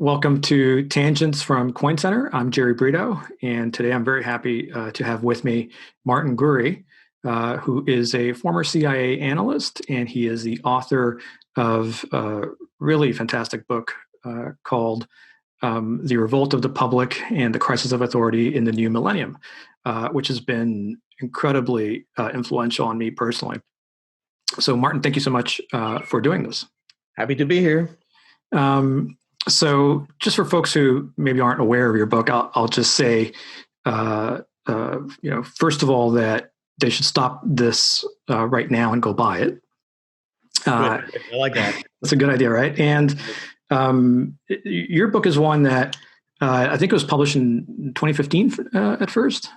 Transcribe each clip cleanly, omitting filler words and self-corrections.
Welcome to Tangents from Coin Center. I'm Jerry Brito, and today I'm very happy to have with me Martin Gurri, who is a former CIA analyst, and he is the author of a really fantastic book called The Revolt of the Public and the Crisis of Authority in the New Millennium, which has been incredibly influential on me personally. So, Martin, thank you so much for doing this. Happy to be here. So just for folks who maybe aren't aware of your book, I'll just say, first of all, that they should stop this right now and go buy it. I like that. That's a good idea, right? And your book is one that I think it was published in 2015 at first.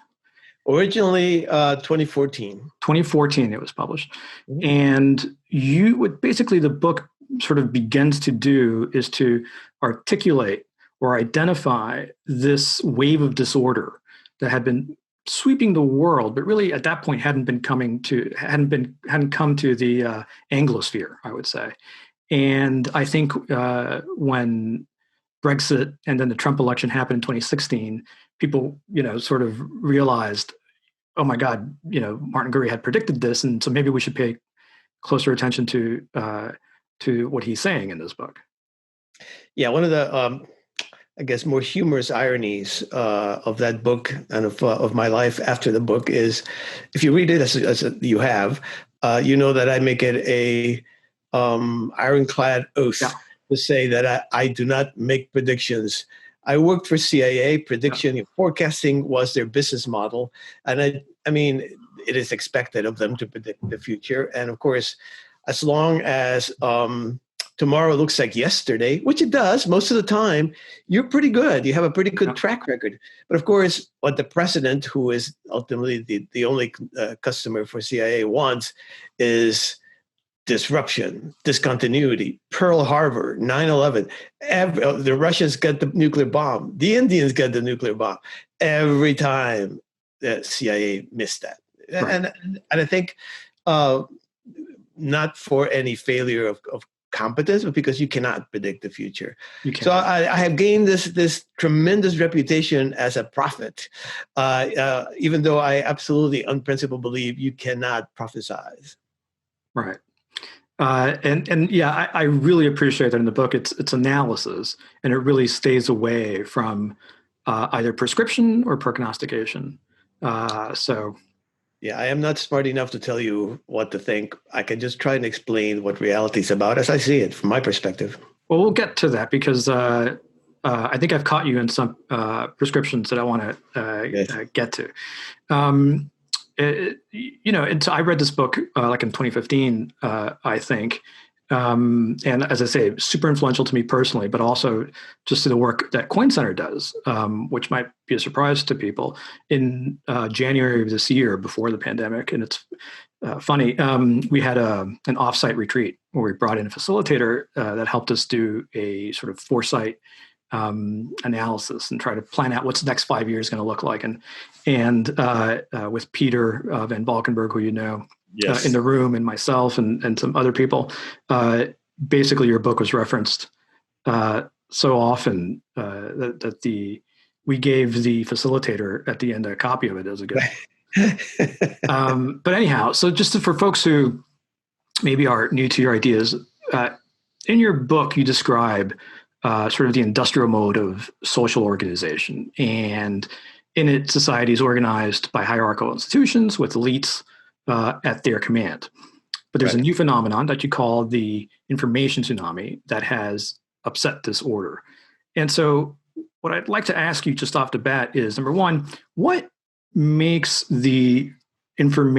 Originally, 2014. 2014 it was published. Mm-hmm. And the book sort of begins to do is to articulate or identify this wave of disorder that had been sweeping the world, but really at that point hadn't come to the Anglosphere, I would say. And I think when Brexit and then the Trump election happened in 2016, people, sort of realized, oh my God, Martin Gurri had predicted this, and so maybe we should pay closer attention to what he's saying in this book. Yeah, one of the, more humorous ironies of that book and of my life after the book is, if you read it as you have, you know that I make it a ironclad oath to say that I do not make predictions. I worked for CIA. Prediction and forecasting was their business model, and I mean, it is expected of them to predict the future, and of course, as long as tomorrow looks like yesterday, which it does most of the time, you're pretty good. You have a pretty good track record. But of course, what the president, who is ultimately the only customer for CIA, wants is disruption, discontinuity. Pearl Harbor, 9/11. The Russians get the nuclear bomb. The Indians get the nuclear bomb. Every time the CIA missed that. Right. And I think not for any failure of competence, but because you cannot predict the future. So I have gained this tremendous reputation as a prophet, even though I absolutely unprincipled believe you cannot prophesize. Right. I really appreciate that in the book. It's analysis, and it really stays away from either prescription or prognostication. Yeah, I am not smart enough to tell you what to think. I can just try and explain what reality is about as I see it from my perspective. Well, we'll get to that because I think I've caught you in some prescriptions that I want to get to. I read this book like in 2015, I think. And as I say, super influential to me personally, but also just to the work that Coin Center does, which might be a surprise to people. In January of this year, before the pandemic, and it's funny, we had an offsite retreat where we brought in a facilitator that helped us do a sort of foresight analysis and try to plan out what's the next 5 years going to look like. And with Peter Van Valkenburg, who yes. In the room, and myself and some other people, basically your book was referenced so often that we gave the facilitator at the end a copy of it as a good. But anyhow, so just for folks who maybe are new to your ideas, in your book you describe sort of the industrial mode of social organization, and in it, society is organized by hierarchical institutions with elites at their command. But there's a new phenomenon that you call the information tsunami that has upset this order. And so what I'd like to ask you just off the bat is, number one, what makes the industrial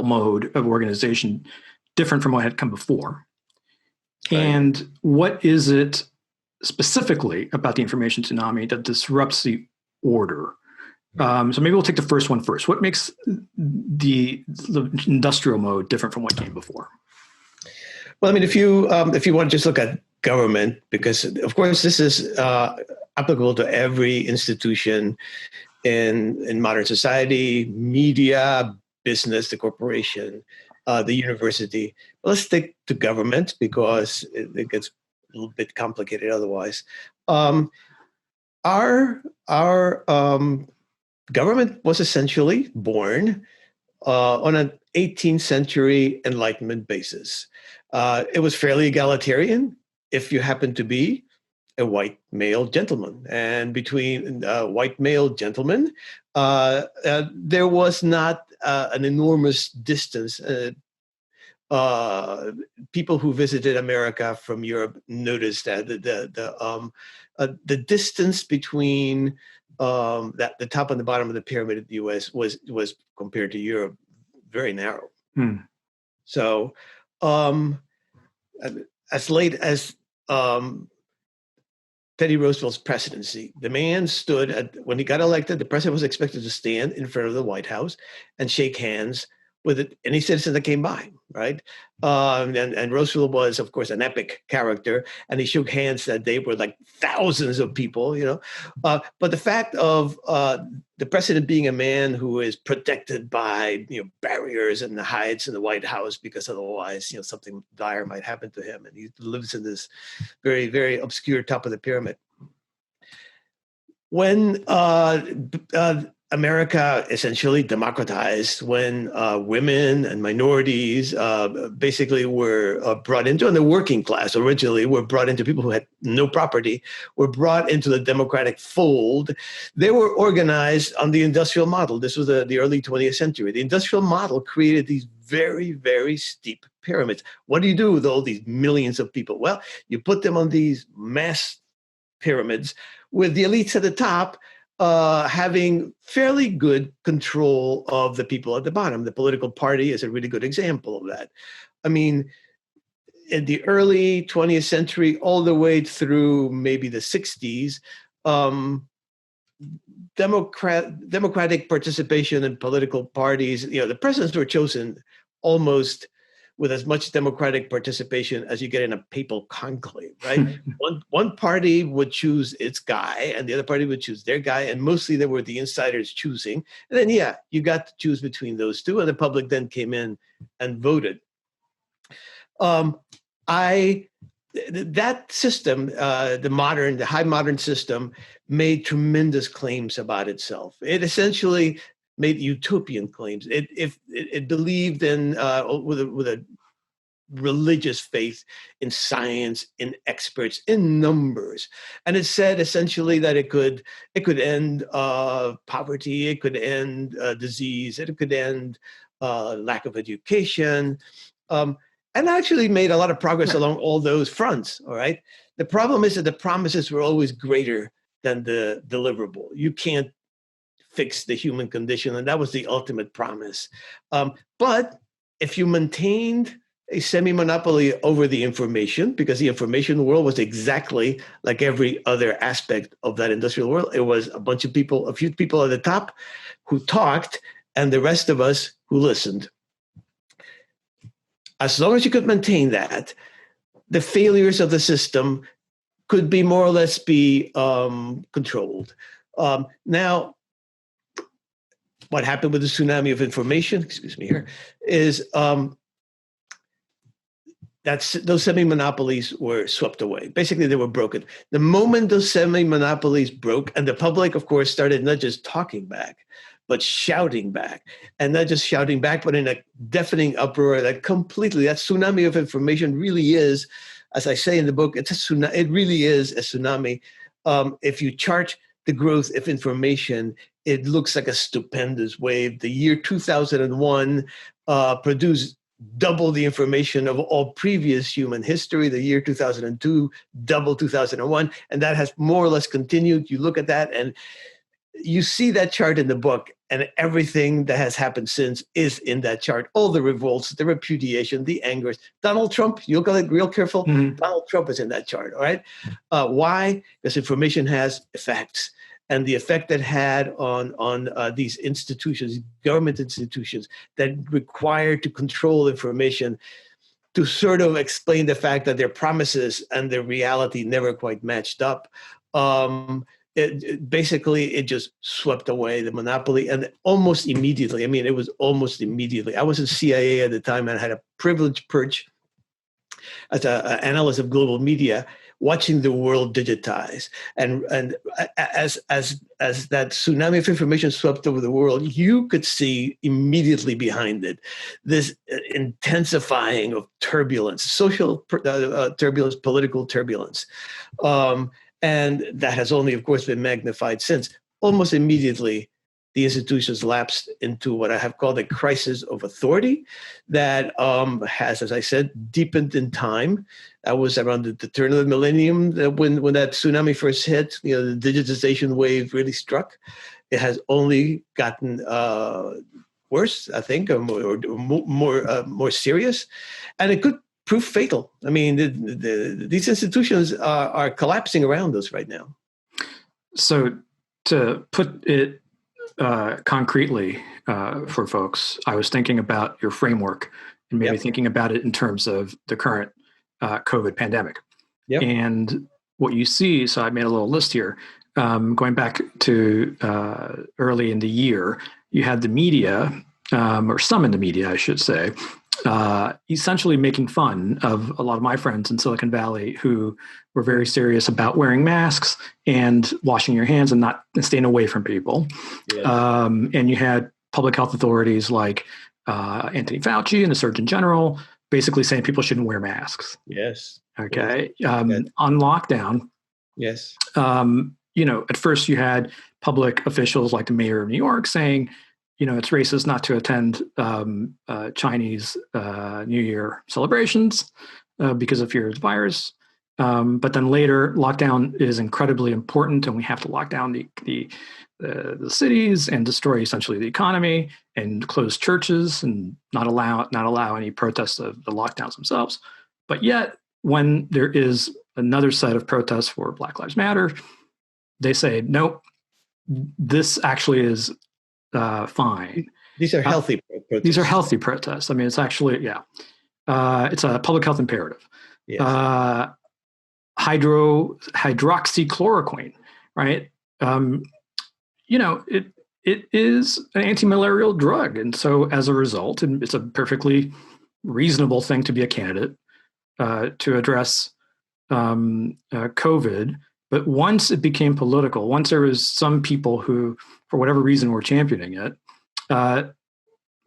mode of organization different from what had come before? Right. And what is it specifically about the information tsunami that disrupts the order? So maybe we'll take the first one first. What makes the industrial mode different from what came before? Well, I mean, if you want to just look at government, because of course this is applicable to every institution in modern society, media, business, the corporation, the university. Let's stick to government because it gets little bit complicated otherwise. Our government was essentially born on an 18th century Enlightenment basis. It was fairly egalitarian if you happened to be a white male gentleman. And between white male gentlemen, there was not an enormous distance. People who visited America from Europe noticed that the distance between the top and the bottom of the pyramid in the U.S. was compared to Europe very narrow. So as late as Teddy Roosevelt's presidency, the man stood when he got elected, the president was expected to stand in front of the White House and shake hands with any citizen that came by, right? And Roosevelt was, of course, an epic character, and he shook hands that day with like thousands of people, you know. But the fact of the president being a man who is protected by, you know, barriers and hides in the White House because otherwise, you know, something dire might happen to him, and he lives in this very, very obscure top of the pyramid. When America essentially democratized, when women and minorities basically were brought into, and the working class originally were brought into, people who had no property were brought into the democratic fold. They were organized on the industrial model. This was the early 20th century. The industrial model created these very, very steep pyramids. What do you do with all these millions of people? Well, you put them on these mass pyramids with the elites at the top having fairly good control of the people at the bottom. The political party is a really good example of that. I mean, in the early 20th century, all the way through maybe the 60s, democratic participation in political parties, you know, the presidents were chosen almost with as much democratic participation as you get in a papal conclave, right? one party would choose its guy, and the other party would choose their guy, and mostly they were the insiders choosing. And then, yeah, you got to choose between those two, and the public then came in and voted. That system, the high modern system, made tremendous claims about itself. It essentially made utopian claims. It believed in with a religious faith in science, in experts, in numbers, and it said essentially that it could end poverty, it could end disease, it could end lack of education, and actually made a lot of progress along all those fronts. All right. The problem is that the promises were always greater than the deliverable. You can't fix the human condition, and that was the ultimate promise. But if you maintained a semi-monopoly over the information, because the information world was exactly like every other aspect of that industrial world, it was a bunch of people, a few people at the top who talked, and the rest of us who listened. As long as you could maintain that, the failures of the system could be more or less be controlled. Now, what happened with the tsunami of information, is those semi-monopolies were swept away. Basically, they were broken. The moment those semi-monopolies broke, and the public, of course, started not just talking back, but shouting back. And not just shouting back, but in a deafening uproar that tsunami of information really is, as I say in the book, it really is a tsunami. If you chart the growth of information, it looks like a stupendous wave. The year 2001 produced double the information of all previous human history. The year 2002, double 2001. And that has more or less continued. You look at that and you see that chart in the book, and everything that has happened since is in that chart. All the revolts, the repudiation, the angers. Donald Trump, you look at it real careful, Donald Trump is in that chart, all right? Why? Because information has effects. And the effect it had on these institutions, government institutions that require to control information to sort of explain the fact that their promises and their reality never quite matched up. It just swept away the monopoly, and almost immediately. I mean, it was almost immediately. I was in CIA at the time and I had a privileged perch as an analyst of global media. watching the world digitize. And as that tsunami of information swept over the world, you could see immediately behind it this intensifying of turbulence, social turbulence, political turbulence. And that has only, of course, been magnified since. Almost immediately, the institutions lapsed into what I have called a crisis of authority that has, as I said, deepened in time. That was around the turn of the millennium when that tsunami first hit. The digitization wave really struck. It has only gotten worse, I think, or more serious, and it could prove fatal. I mean, these institutions are collapsing around us right now. So, to put it concretely for folks, I was thinking about your framework and maybe thinking about it in terms of the current COVID pandemic. Yep. And what you see, so I made a little list here, going back to early in the year, you had the media, or some in the media, I should say, essentially making fun of a lot of my friends in Silicon Valley who were very serious about wearing masks and washing your hands and not staying away from people. Yeah. And you had public health authorities like Anthony Fauci and the Surgeon General basically saying people shouldn't wear masks. Yes. Okay. On lockdown. Yes. At first you had public officials like the mayor of New York saying, it's racist not to attend Chinese New Year celebrations because of fear of the virus. But then later, lockdown is incredibly important, and we have to lock down the cities and destroy essentially the economy and close churches and not allow any protests of the lockdowns themselves. But yet, when there is another set of protests for Black Lives Matter, they say, nope, this actually is fine. These are healthy protests. These are healthy protests. I mean, it's actually, it's a public health imperative. Yes. Hydroxychloroquine, right? It is an anti-malarial drug. And so as a result, it's a perfectly reasonable thing to be a candidate to address COVID. But once it became political, once there was some people who, for whatever reason, were championing it,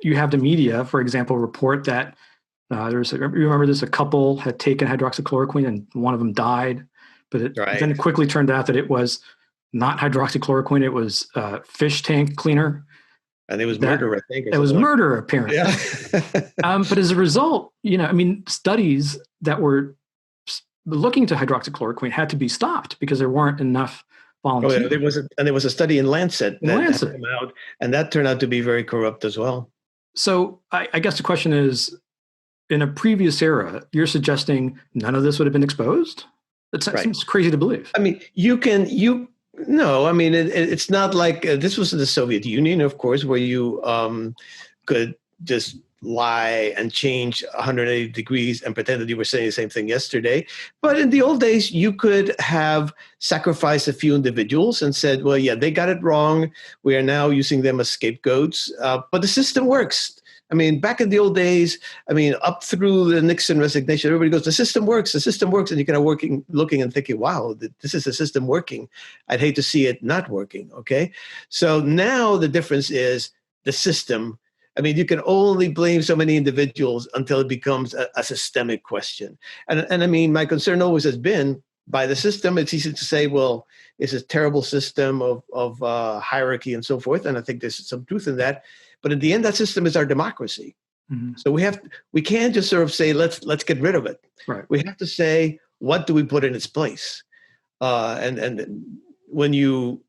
you have the media, for example, report that you remember this, a couple had taken hydroxychloroquine and one of them died, but then it quickly turned out that it was not hydroxychloroquine, it was fish tank cleaner. And it was murder, I think. It was murder, apparently. Yeah. But as a result, studies that were looking to hydroxychloroquine had to be stopped because there weren't enough volunteers. Oh, yeah, there was a study in Lancet that came out, and that turned out to be very corrupt as well. So I guess the question is, in a previous era, you're suggesting none of this would have been exposed? That seems crazy to believe. I mean, it's not like this was in the Soviet Union, of course, where you could just lie and change 180 degrees and pretend that you were saying the same thing yesterday. But in the old days, you could have sacrificed a few individuals and said, well, yeah, they got it wrong. We are now using them as scapegoats. But the system works. I mean, back in the old days, up through the Nixon resignation, everybody goes, the system works. And you're kind of looking and thinking, wow, this is the system working. I'd hate to see it not working, okay? So now the difference is the system. You can only blame so many individuals until it becomes a systemic question. And my concern always has been, by the system, it's easy to say, well, it's a terrible system of hierarchy and so forth. And I think there's some truth in that. But in the end, that system is our democracy. Mm-hmm. So we can't just sort of say, let's get rid of it. Right. We have to say, what do we put in its place? And when you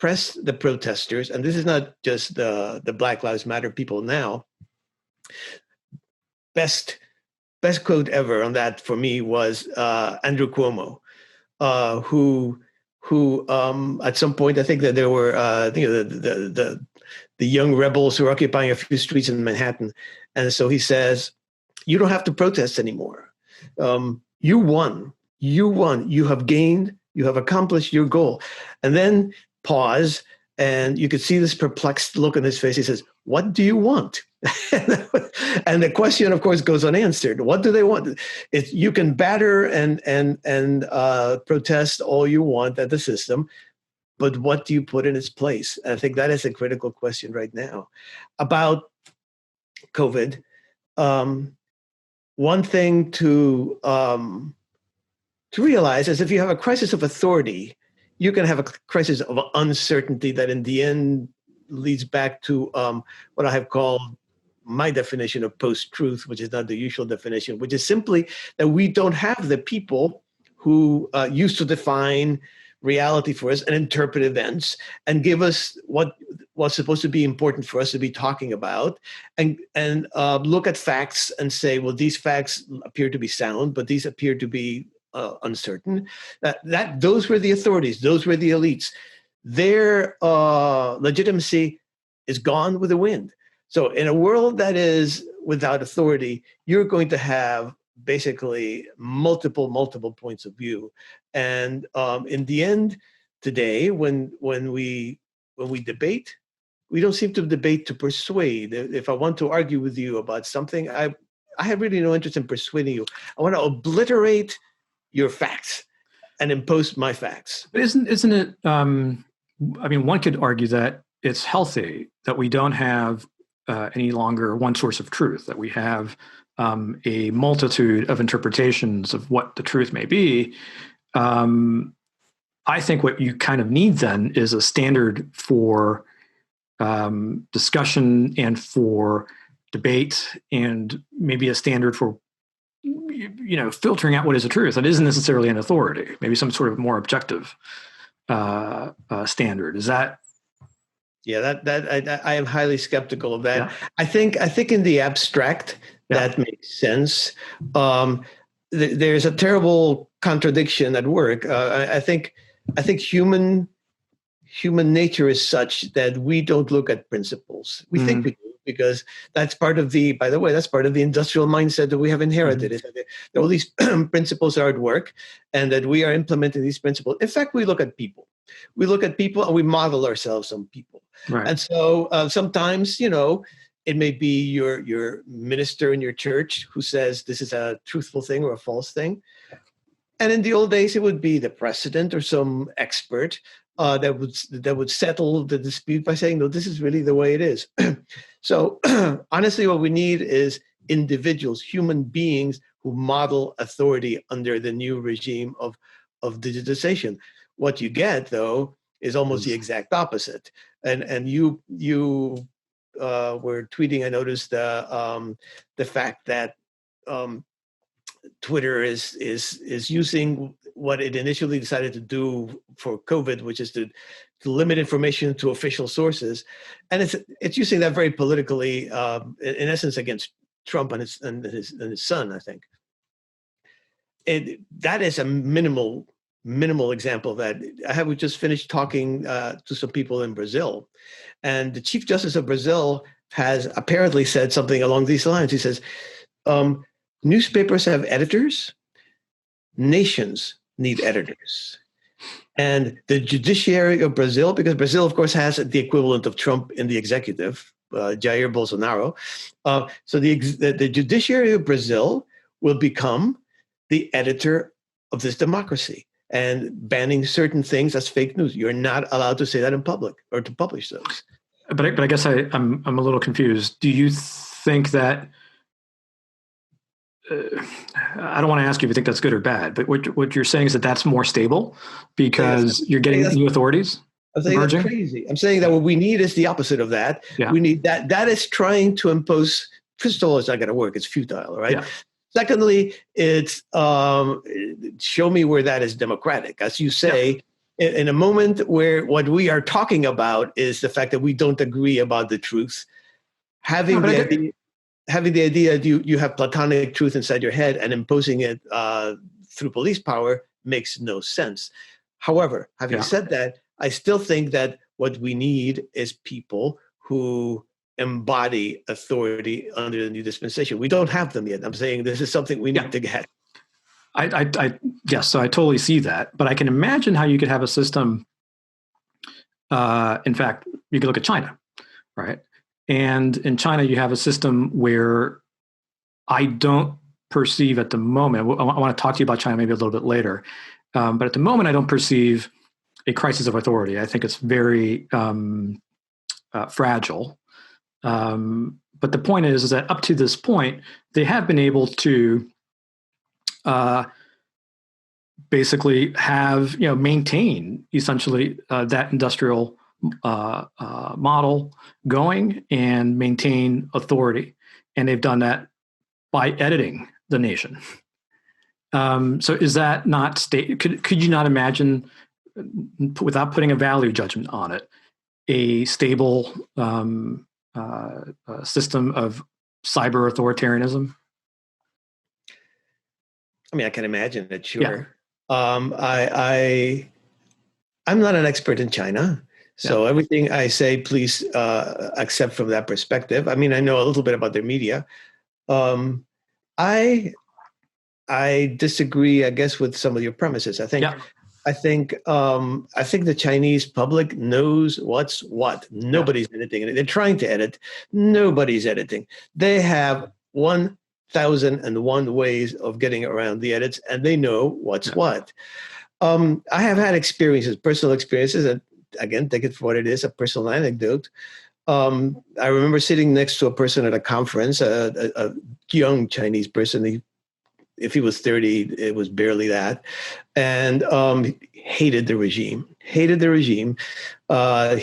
press the protesters, and this is not just the Black Lives Matter people now, best quote ever on that for me was Andrew Cuomo, who at some point, I think that there were the young rebels who are occupying a few streets in Manhattan. And so he says, you don't have to protest anymore. You won. You have gained. You have accomplished your goal. And then pause, and you could see this perplexed look on his face. He says, what do you want? And the question, of course, goes unanswered. What do they want? You can batter and protest all you want at the system, but what do you put in its place? I think that is a critical question right now. About COVID, one thing to realize is if you have a crisis of authority, you can have a crisis of uncertainty that in the end leads back to what I have called my definition of post-truth, which is not the usual definition, which is simply that we don't have the people who used to define reality for us and interpret events and give us what was supposed to be important for us to be talking about, and look at facts and say, well, these facts appear to be sound, but these appear to be uncertain. Those were the authorities, those were the elites. Their legitimacy is gone with the wind. So in a world that is without authority, you're going to have basically multiple points of view. And in the end, today, when we debate, we don't seem to debate to persuade. If I want to argue with you about something, I have really no interest in persuading you. I want to obliterate your facts and impose my facts. But isn't it? I mean, one could argue that it's healthy that we don't have any longer one source of truth, that we have a multitude of interpretations of what the truth may be. I think what you kind of need then is a standard for discussion and for debate, and maybe a standard for filtering out what is a truth that isn't necessarily an authority. Maybe some sort of more objective standard. Is that? Yeah, that I am highly skeptical of that. Yeah. I think in the abstract that makes sense. There's a terrible contradiction at work. I think human nature is such that we don't look at principles. We think we do, because that's part of the industrial mindset that we have inherited. Is that all these principles are at work, and that we are implementing these principles. In fact, we look at people. We look at people and we model ourselves on people. Right. And so sometimes, it may be your minister in your church who says this is a truthful thing or a false thing. And in the old days, it would be the president or some expert that would settle the dispute by saying, no, this is really the way it is. So honestly, what we need is individuals, human beings who model authority under the new regime of digitization. What you get, though, is almost the exact opposite. And you were tweeting, I noticed the fact that Twitter is using what it initially decided to do for COVID, which is to limit information to official sources, and it's using that very politically, in essence, against Trump and his son. I think that is a minimal example of that. I have just finished talking to some people in Brazil, and the Chief Justice of Brazil has apparently said something along these lines. He says, newspapers have editors, nations need editors. And the judiciary of Brazil, because Brazil, of course, has the equivalent of Trump in the executive, Jair Bolsonaro. So the judiciary of Brazil will become the editor of this democracy, and banning certain things as fake news. You're not allowed to say that in public or to publish those. But I guess I'm a little confused. Do you think that? I don't want to ask you if you think that's good or bad, but what you're saying is that that's more stable because you're getting new authorities. I'm saying emerging? That's crazy. I'm saying that what we need is the opposite of that. Yeah. We need that. That is trying to impose. First of all, it's not going to work. It's futile, right? Yeah. Secondly, it's show me where that is democratic. As you say, in a moment where what we are talking about is the fact that we don't agree about the truth, having the idea that you have platonic truth inside your head and imposing it through police power makes no sense. However, having said that, I still think that what we need is people who embody authority under the new dispensation. We don't have them yet. I'm saying this is something we need to get. Yes, so I totally see that, but I can imagine how you could have a system. In fact, you could look at China, right? And in China, you have a system where I don't perceive at the moment, I want to talk to you about China maybe a little bit later, but at the moment, I don't perceive a crisis of authority. I think it's very fragile. But the point is that up to this point, they have been able to basically have, maintain essentially that industrial model going and maintain authority. And they've done that by editing the nation. So is that not could you not imagine, without putting a value judgment on it, a stable system of cyber authoritarianism? I mean, I can imagine it, sure. Yeah. I'm not an expert in China, so everything I say, please accept from that perspective. I mean, I know a little bit about their media. I disagree, I guess, with some of your premises. I think the Chinese public knows what's what. Nobody's editing it. They're trying to edit. Nobody's editing. They have 1,001 ways of getting around the edits, and they know what's what. I have had personal experiences, and again, take it for what it is, a personal anecdote. I remember sitting next to a person at a conference, a young Chinese person. If he was 30, it was barely that. And hated the regime. He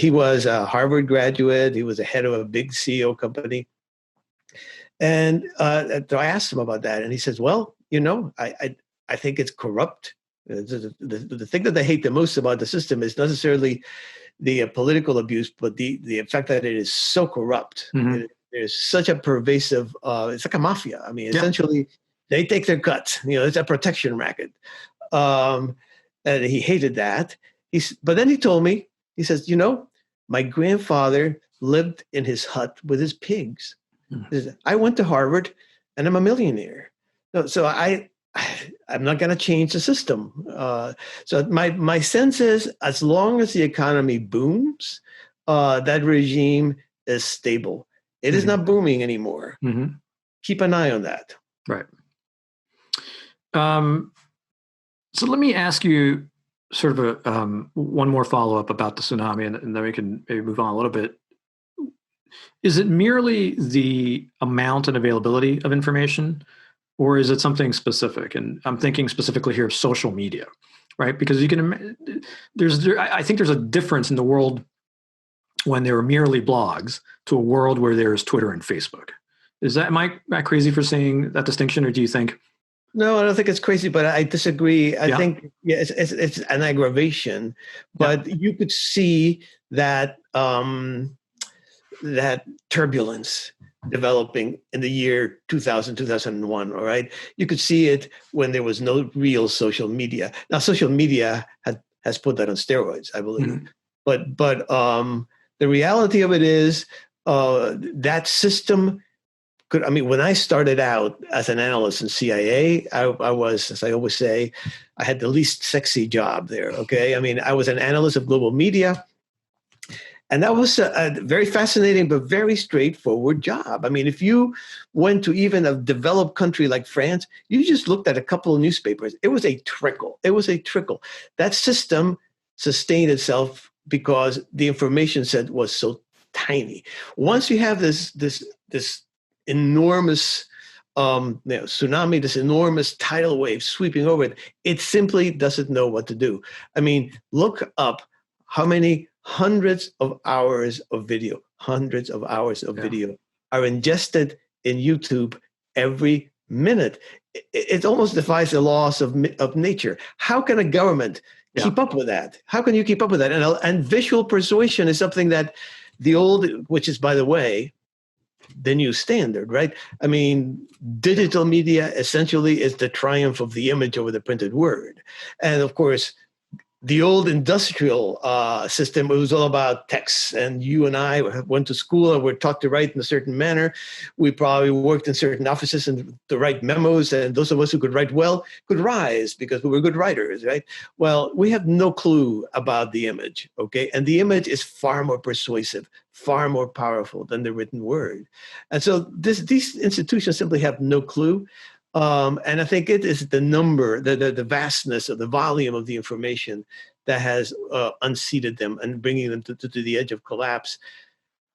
was a Harvard graduate. He was the head of a big CEO company. And so I asked him about that. And he says, well, I think it's corrupt. The thing that they hate the most about the system is not necessarily the political abuse, but the fact that it is so corrupt. Mm-hmm. There's such a pervasive, it's like a mafia. I mean, essentially, they take their cut. It's a protection racket. And he hated that. But then he told me, he says, my grandfather lived in his hut with his pigs. Mm-hmm. He says, I went to Harvard and I'm a millionaire. So I'm not going to change the system. So my sense is, as long as the economy booms, that regime is stable. It is not booming anymore. Mm-hmm. Keep an eye on that. Right. So let me ask you sort of one more follow-up about the tsunami, and then we can maybe move on a little bit. Is it merely the amount and availability of information, or is it something specific? And I'm thinking specifically here of social media, right? Because you can, I think there's a difference in the world when there are merely blogs to a world where there's Twitter and Facebook. Am I crazy for saying that distinction, or do you think? No, I don't think it's crazy, but I disagree. I think it's an aggravation, but you could see that that turbulence developing in the year 2000, 2001, all right? You could see it when there was no real social media. Now, social media has put that on steroids, I believe. Mm-hmm. But the reality of it is that system when I started out as an analyst in CIA, I was, as I always say, I had the least sexy job there, okay? I mean, I was an analyst of global media. And that was a very fascinating, but very straightforward job. I mean, if you went to even a developed country like France, you just looked at a couple of newspapers. It was a trickle. That system sustained itself because the information set was so tiny. Once you have this enormous tsunami, this enormous tidal wave sweeping over it, it simply doesn't know what to do. I mean, look up how many hundreds of hours of video are ingested in YouTube every minute. It almost defies the laws of nature. How can a government keep up with that? How can you keep up with that? And visual persuasion is something that which is, by the way, the new standard, right? I mean, digital media essentially is the triumph of the image over the printed word. And of course, the old industrial system, it was all about texts. And you and I went to school and were taught to write in a certain manner. We probably worked in certain offices and to write memos. And those of us who could write well could rise because we were good writers, right? Well, we have no clue about the image, okay? And the image is far more persuasive, far more powerful than the written word. And so these institutions simply have no clue. And I think it is the number, the vastness of the volume of the information that has unseated them and bringing them to the edge of collapse.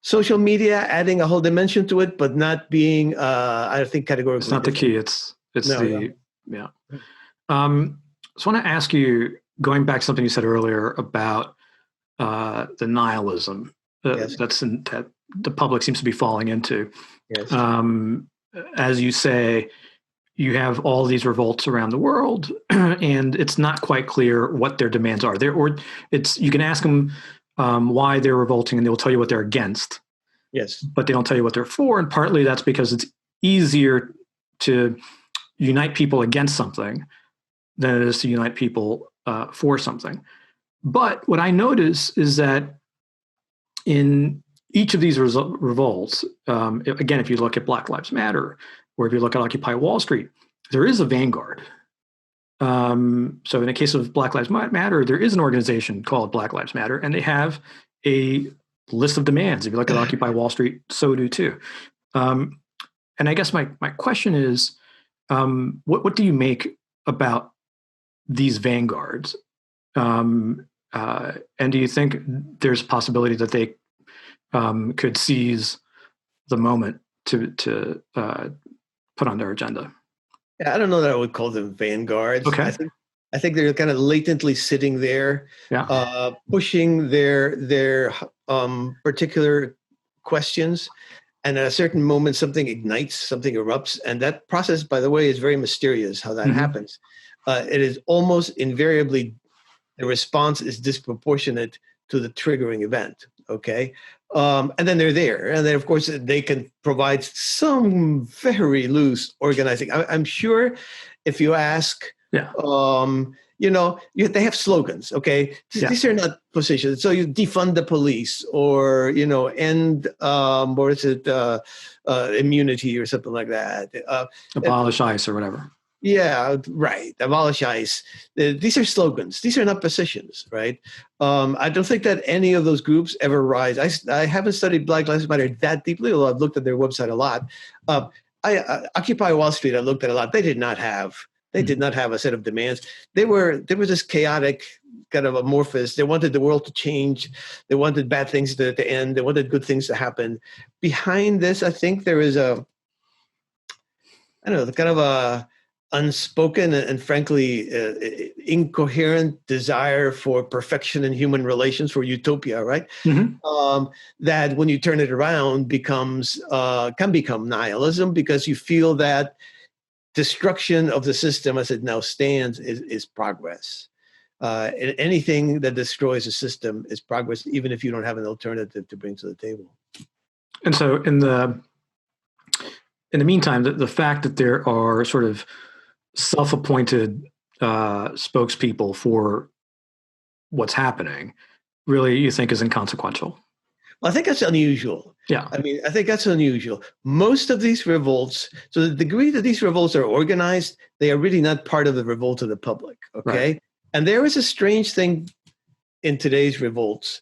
Social media adding a whole dimension to it, but not being, I think, categorically. It's not the key. It's No, the, yeah. So I want to ask you, going back to something you said earlier about the nihilism Yes. that the public seems to be falling into. Yes. As you say, you have all these revolts around the world, and it's not quite clear what their demands are. You can ask them why they're revolting, and they'll tell you what they're against. Yes. But they don't tell you what they're for, and partly that's because it's easier to unite people against something than it is to unite people for something. But what I notice is that in each of these revolts, again, if you look at Black Lives Matter, or if you look at Occupy Wall Street, there is a vanguard. So in the case of Black Lives Matter, there is an organization called Black Lives Matter, and they have a list of demands. If you look at Occupy Wall Street, so do too. And I guess my question is, what do you make about these vanguards? And do you think there's a possibility that they could seize the moment to put on their agenda? Yeah, I don't know that I would call them vanguards. Okay. I think they're kind of latently sitting there, pushing their particular questions, and at a certain moment, something ignites, something erupts, and that process, by the way, is very mysterious. How that happens, it is almost invariably the response is disproportionate to the triggering event. Okay. And then they're there. And then, of course, they can provide some very loose organizing. I'm sure if you ask, they have slogans, okay? Yeah. These are not positions. So you defund the police or, end, immunity or something like that. Abolish ICE or whatever. Yeah, right. Abolish ICE. These are slogans. These are not positions, right? I don't think that any of those groups ever rise. I haven't studied Black Lives Matter that deeply, although I've looked at their website a lot. Occupy Wall Street, I looked at a lot. They did not have a set of demands. They were this chaotic, kind of amorphous. They wanted the world to change. They wanted bad things to end. They wanted good things to happen. Behind this, I think there is kind of a unspoken and frankly incoherent desire for perfection in human relations, for utopia, right? That when you turn it around can become nihilism, because you feel that destruction of the system as it now stands is progress. Anything that destroys a system is progress, even if you don't have an alternative to bring to the table. And so in the meantime, the fact that there are sort of self-appointed spokespeople for what's happening, really, you think is inconsequential? Well, I think that's unusual. Yeah. I mean, I think that's unusual. Most of these revolts, so the degree that these revolts are organized, they are really not part of the revolt of the public, okay? Right. And there is a strange thing in today's revolts,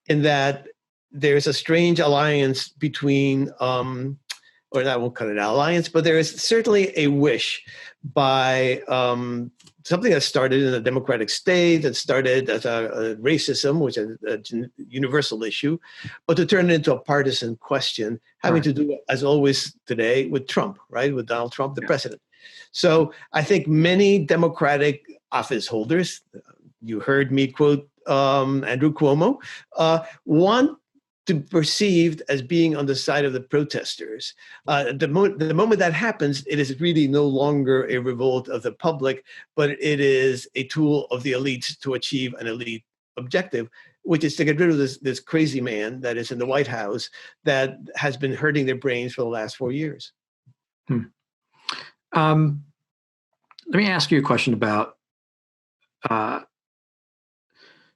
in that there's a strange alliance between or I won't call it an alliance, but there is certainly a wish by something that started in a democratic state, that started as a racism, which is a universal issue, but to turn it into a partisan question, having to do, as always today, with Trump, right? With Donald Trump, the president. So I think many Democratic office holders, you heard me quote Andrew Cuomo, want to be perceived as being on the side of the protesters. The moment that happens, it is really no longer a revolt of the public, but it is a tool of the elites to achieve an elite objective, which is to get rid of this crazy man that is in the White House that has been hurting their brains for the last 4 years. Let me ask you a question about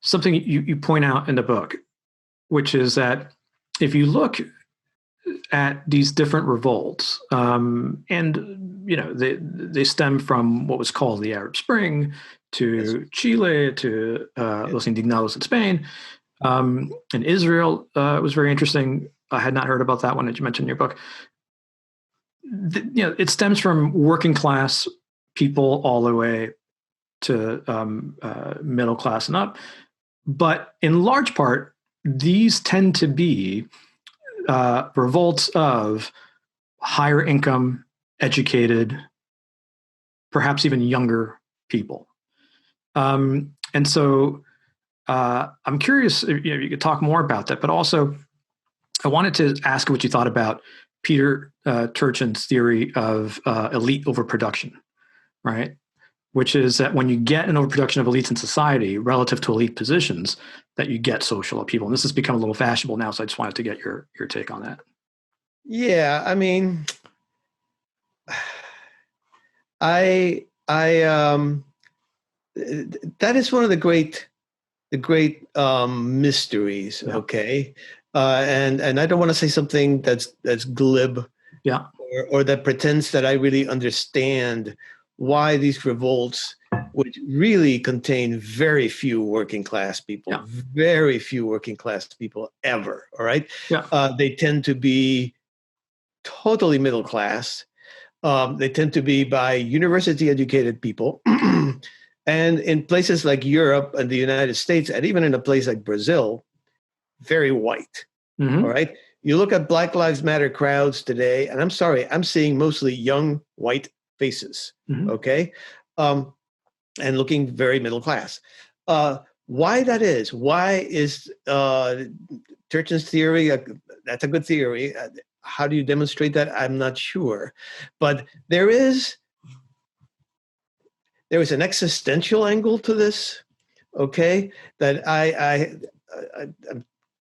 something you point out in the book, which is that if you look at these different revolts, and they stem from what was called the Arab Spring to Chile to Los Indignados in Spain, and Israel was very interesting. I had not heard about that one that you mentioned in your book. It stems from working class people all the way to middle class and up, but in large part, these tend to be revolts of higher income, educated, perhaps even younger people. And so I'm curious if you could talk more about that, but also I wanted to ask what you thought about Peter Turchin's theory of elite overproduction, right? Which is that when you get an overproduction of elites in society relative to elite positions, that you get social upheaval. And this has become a little fashionable now, so I just wanted to get your take on that. Yeah, I mean, I that is one of the great mysteries. Yeah. Okay, and I don't want to say something that's glib, yeah, or that pretends that I really understand why these revolts, which really contain very few working class people, yeah. very few working class people ever. All right, yeah. They tend to be totally middle class. They tend to be by university educated people. And in places like Europe and the United States, and even in a place like Brazil, very white. Mm-hmm. All right. You look at Black Lives Matter crowds today, and I'm sorry, I'm seeing mostly young white faces. Mm-hmm. Okay. And looking very middle class. Why that is? Why is Turchin's theory? That's a good theory. How do you demonstrate that? I'm not sure. But there is an existential angle to this, okay, that I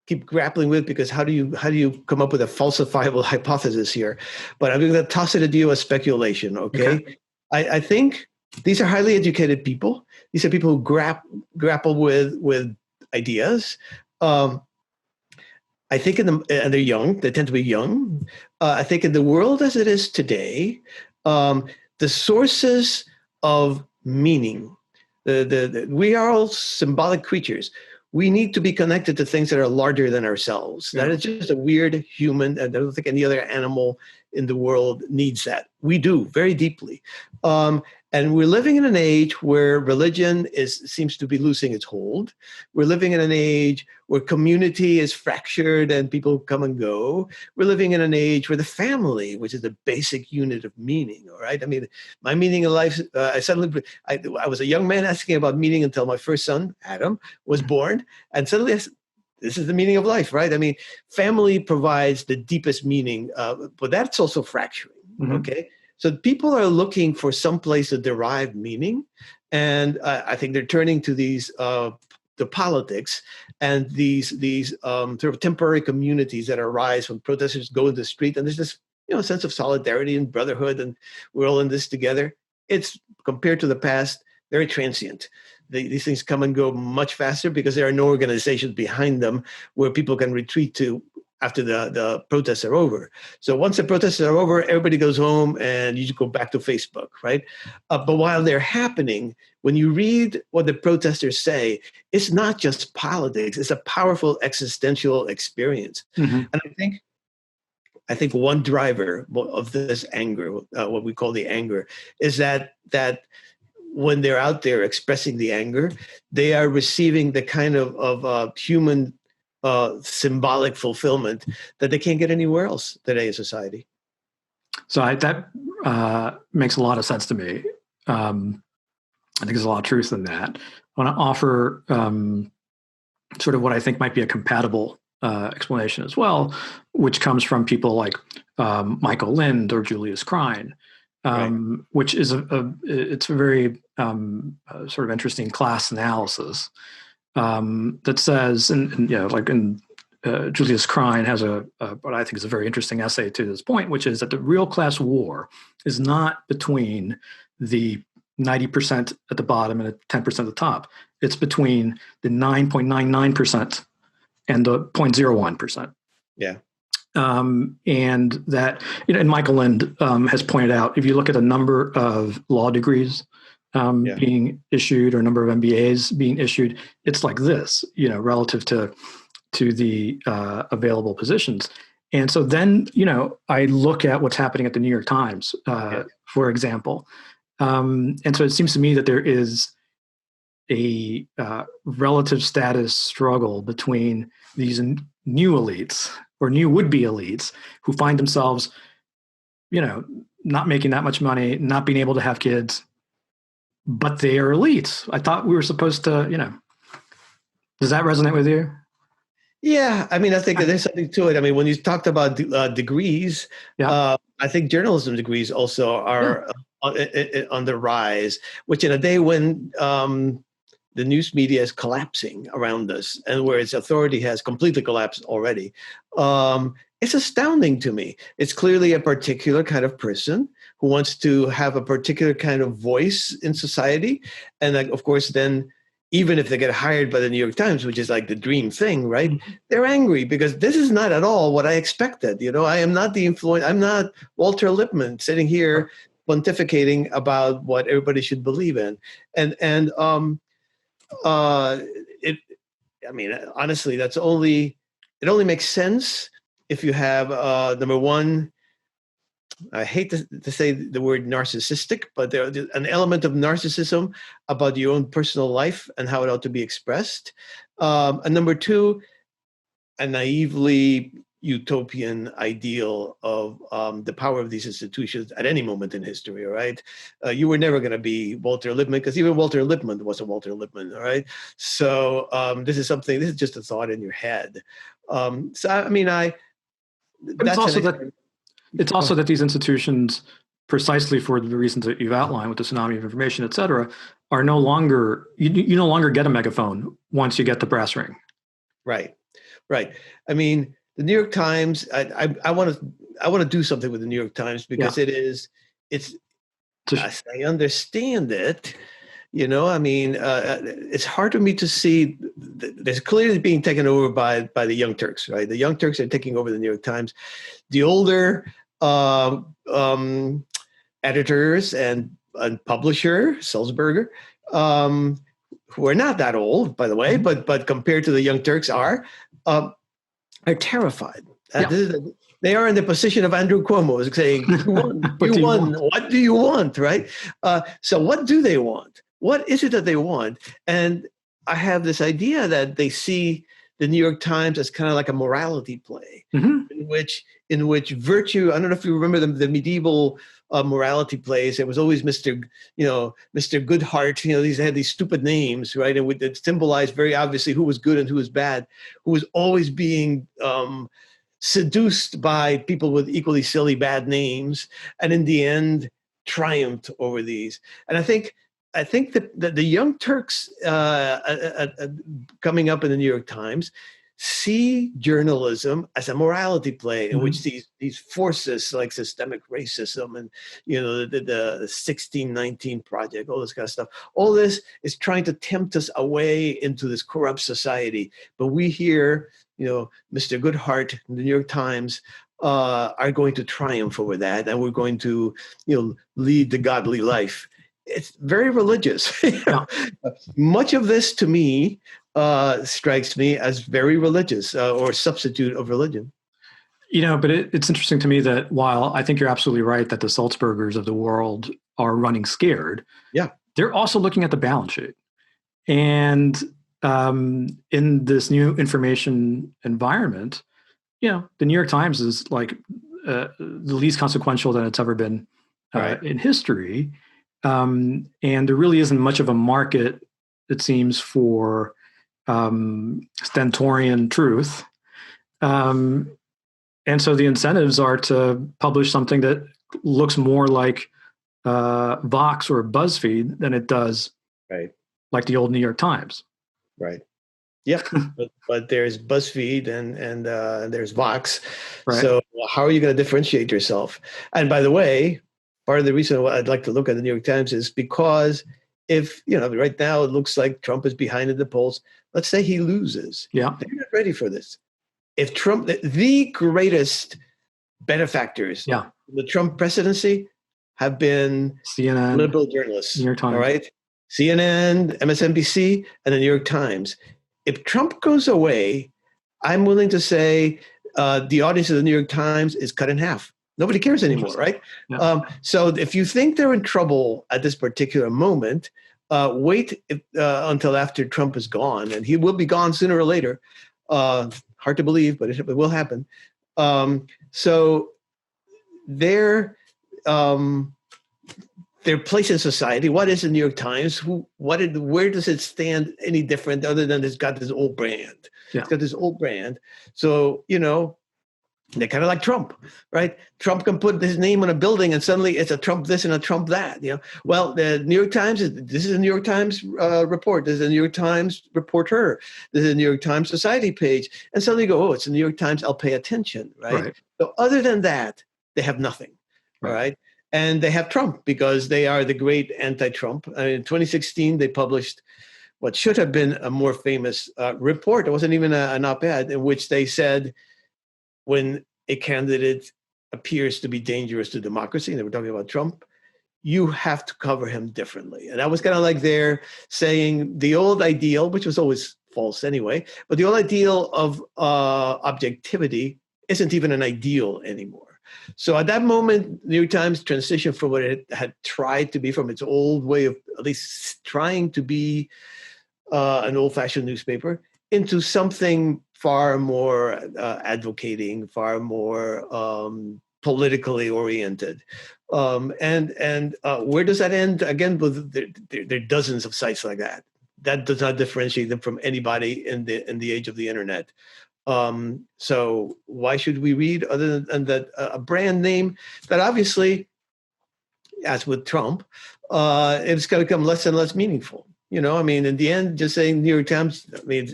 keep grappling with, because how do you come up with a falsifiable hypothesis here? But I'm going to toss it at you as speculation, okay? I think these are highly educated people. These are people who grapple with ideas. I think and they're young. They tend to be young. I think in the world as it is today, the sources of meaning, we are all symbolic creatures. We need to be connected to things that are larger than ourselves. Yeah. That is just a weird human. I don't think any other animal in the world needs that. We do, very deeply. And we're living in an age where religion seems to be losing its hold. We're living in an age where community is fractured and people come and go. We're living in an age where the family, which is the basic unit of meaning, all right? I mean, my meaning in life, I was a young man asking about meaning until my first son, Adam, was born. And suddenly this is the meaning of life, right? I mean, family provides the deepest meaning, but that's also fracturing, okay? So people are looking for some place to derive meaning, and I think they're turning to these to politics and these sort of temporary communities that arise when protesters go in the street, and there's this sense of solidarity and brotherhood, and we're all in this together. It's, compared to the past, very transient. These things come and go much faster because there are no organizations behind them where people can retreat to after the protests are over. So once the protests are over, everybody goes home and you just go back to Facebook, right? But while they're happening, when you read what the protesters say, it's not just politics, it's a powerful existential experience. And I think one driver of this anger, what we call the anger, is that when they're out there expressing the anger, they are receiving the kind of human symbolic fulfillment that they can't get anywhere else today in society. So that makes a lot of sense to me. I think there's a lot of truth in that. I want to offer sort of what I think might be a compatible explanation as well, which comes from people like Michael Lind or Julius Krein, right. Which is it's a very sort of interesting class analysis. That says, and like in Julius Krein has what I think is a very interesting essay to this point, which is that the real class war is not between the 90% at the bottom and a 10% at the top. It's between the 9.99% and the 0.01%. Yeah. And that, and Michael Lind has pointed out, if you look at a number of law degrees being issued or number of MBAs being issued, it's like this, relative to the available positions. And so then, I look at what's happening at the New York Times, for example. And so it seems to me that there is a relative status struggle between these new elites or new would-be elites who find themselves, not making that much money, not being able to have kids, but they are elites. I thought we were supposed to, does that resonate with you? Yeah, I mean, I think there's something to it. I mean, when you talked about degrees, I think journalism degrees also are on the rise, which in a day when the news media is collapsing around us and where its authority has completely collapsed already, it's astounding to me. It's clearly a particular kind of person who wants to have a particular kind of voice in society. And of course, then even if they get hired by the New York Times, which is like the dream thing, right? Mm-hmm. They're angry because this is not at all what I expected. I am not I'm not Walter Lippmann sitting here pontificating about what everybody should believe in. Honestly, it only makes sense if you have, number one, I hate to say the word narcissistic, but there's an element of narcissism about your own personal life and how it ought to be expressed. And number two, a naively utopian ideal of the power of these institutions at any moment in history, all right? You were never going to be Walter Lippmann because even Walter Lippmann wasn't Walter Lippmann, all right? So this is just a thought in your head. It's also that these institutions, precisely for the reasons that you've outlined with the tsunami of information, et cetera, are no longer, you no longer get a megaphone once you get the brass ring. Right. I mean, the New York Times, I want to do something with the New York Times because as I understand it, it's hard for me to see. There's clearly being taken over by the Young Turks, right? The Young Turks are taking over the New York Times. The older editors and publisher, Sulzberger, who are not that old, by the way, but compared to the Young Turks are terrified. They are in the position of Andrew Cuomo, saying, you won. What do you want, right? So what do they want? What is it that they want? And I have this idea that they see the New York Times as kind of like a morality play, in which virtue. I don't know if you remember the medieval morality plays. It was always Mr. Goodhart. These had these stupid names, right? And it symbolized very obviously who was good and who was bad, who was always being seduced by people with equally silly bad names, and in the end triumphed over these. And I think that the Young Turks coming up in the New York Times see journalism as a morality play in which these forces like systemic racism and the 1619 Project, all this kind of stuff, all this is trying to tempt us away into this corrupt society. But we here, Mr. Goodhart in the New York Times are going to triumph over that, and we're going to lead the godly life. It's very religious. Much of this, to me, strikes me as very religious or substitute of religion. But it's interesting to me that while I think you're absolutely right that the Sulzbergers of the world are running scared, they're also looking at the balance sheet. And in this new information environment, the New York Times is like the least consequential that it's ever been in history. And there really isn't much of a market, it seems, for stentorian truth. And so the incentives are to publish something that looks more like Vox or BuzzFeed than it does like the old New York Times. Right. Yep. but there's BuzzFeed and there's Vox. Right. So how are you going to differentiate yourself? And by the way, part of the reason why I'd like to look at the New York Times is because if, right now it looks like Trump is behind in the polls. Let's say he loses. Yeah. They're not ready for this. If Trump, the greatest benefactors Yeah. the Trump presidency have been CNN, liberal journalists. New York Times. All right. CNN, MSNBC, and the New York Times. If Trump goes away, I'm willing to say the audience of the New York Times is cut in half. Nobody cares anymore, right? Yeah. So if you think they're in trouble at this particular moment, wait until after Trump is gone, and he will be gone sooner or later. Hard to believe, but it will happen. So their place in society. What is the New York Times? Where does it stand any different other than it's got this old brand? Yeah. It's got this old brand. So, they're kind of like Trump, right? Trump can put his name on a building and suddenly it's a Trump this and a Trump that, Well, the New York Times, this is a New York Times report. This is a New York Times reporter. This is a New York Times society page. And suddenly you go, oh, it's a New York Times, I'll pay attention, right? So other than that, they have nothing, all right? And they have Trump because they are the great anti-Trump. In 2016, they published what should have been a more famous report. It wasn't even an op-ed in which they said, when a candidate appears to be dangerous to democracy, and they were talking about Trump, you have to cover him differently. And that was kind of like they're saying the old ideal, which was always false anyway, but the old ideal of objectivity isn't even an ideal anymore. So at that moment, New York Times transitioned from what it had tried to be, from its old way of at least trying to be an old-fashioned newspaper, into something far more advocating, far more politically oriented. And where does that end? Again, there are dozens of sites like that. That does not differentiate them from anybody in the age of the internet. So why should we read other than that a brand name that obviously, as with Trump, it's going to become less and less meaningful? In the end, just saying New York Times,